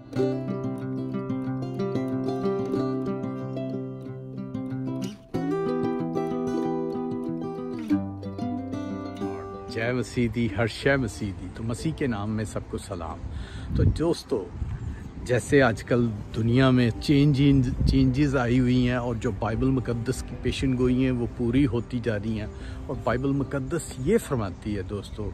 जय मसीह दी, हर शय मसीह दी। तो मसीह के नाम में सबको सलाम। तो दोस्तों, जैसे आजकल दुनिया में चेंजेस आई हुई हैं और जो बाइबल मुकद्दस की पेशन गोई हैं वो पूरी होती जा रही हैं। और बाइबल मुकद्दस ये फरमाती है दोस्तों,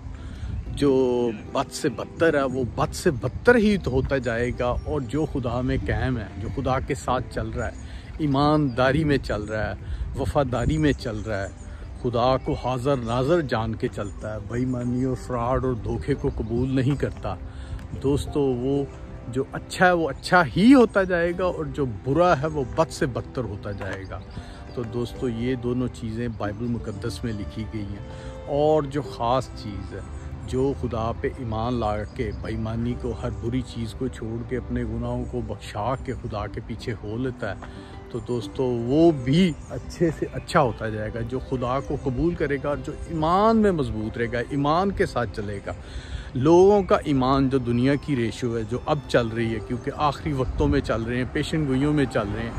जो बद से बदतर है वो बद से बदतर ही तो होता जाएगा। और जो खुदा में कायम है, जो खुदा के साथ चल रहा है, ईमानदारी में चल रहा है, वफादारी में चल रहा है, खुदा को हाज़र नाज़र जान के चलता है, बेईमानी और फ्रॉड और धोखे को कबूल नहीं करता दोस्तों, वो जो अच्छा है वो अच्छा ही होता जाएगा और जो बुरा है वो बद से बदतर होता जाएगा। तो दोस्तों, ये दोनों चीज़ें बाइबल मुकद्दस में लिखी गई हैं। और जो ख़ास चीज़ है, जो खुदा पे ईमान ला के बेईमानी को, हर बुरी चीज़ को छोड़ के, अपने गुनाहों को बख्शा के खुदा के पीछे हो लेता है, तो दोस्तों वो भी अच्छे से अच्छा होता जाएगा। जो खुदा को कबूल करेगा और जो ईमान में मजबूत रहेगा, ईमान के साथ चलेगा। लोगों का ईमान जो दुनिया की रेशो है, जो अब चल रही है, क्योंकि आखिरी वक्तों में चल रहे हैं, पेशन गोइयों में चल रहे हैं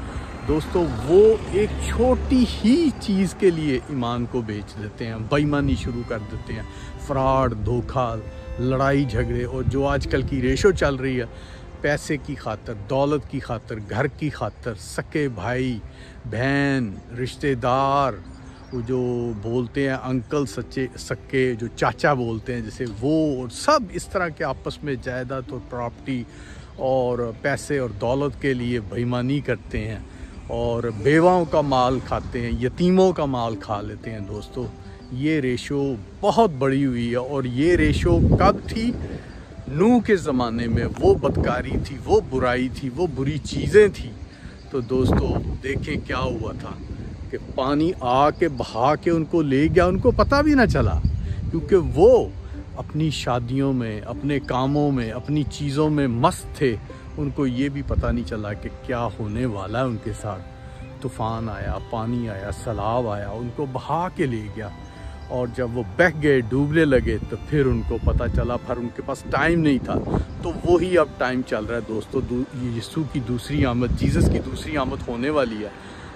दोस्तों, वो एक छोटी ही चीज़ के लिए ईमान को बेच देते हैं, बेईमानी शुरू कर देते हैं, फ्रॉड, धोखा, लड़ाई झगड़े। और जो आजकल की रेशो चल रही है, पैसे की खातर, दौलत की खातर, घर की खातर, सके भाई बहन, रिश्तेदार, वो जो बोलते हैं अंकल, सच्चे सक्के जो चाचा बोलते हैं जैसे, वो और सब इस तरह के आपस में जायदाद और प्रॉपर्टी और पैसे और दौलत के लिए बेईमानी करते हैं और बेवाओं का माल खाते हैं, यतीमों का माल खा लेते हैं दोस्तों। ये रेशो बहुत बड़ी हुई है। और ये रेशो कब थी? नूह के ज़माने में वो बदकारी थी, वो बुराई थी, वो बुरी चीज़ें थी। तो दोस्तों देखें क्या हुआ था कि पानी आके बहा के उनको ले गया, उनको पता भी ना चला, क्योंकि वो अपनी शादियों में, अपने कामों में, अपनी चीज़ों में मस्त थे। उनको ये भी पता नहीं चला कि क्या होने वाला है उनके साथ। तूफ़ान आया, पानी आया, सैलाब आया, उनको बहा के ले गया। और जब वो बह गए, डूबने लगे, तो फिर उनको पता चला, पर उनके पास टाइम नहीं था। तो वही अब टाइम चल रहा है दोस्तों, यीशु की दूसरी आमद, जीसस की दूसरी आमद होने वाली है।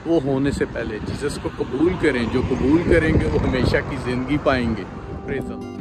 वो होने से पहले जीसस को कबूल करें। जो कबूल करेंगे वो हमेशा की ज़िंदगी पाएंगे। Praise the Lord.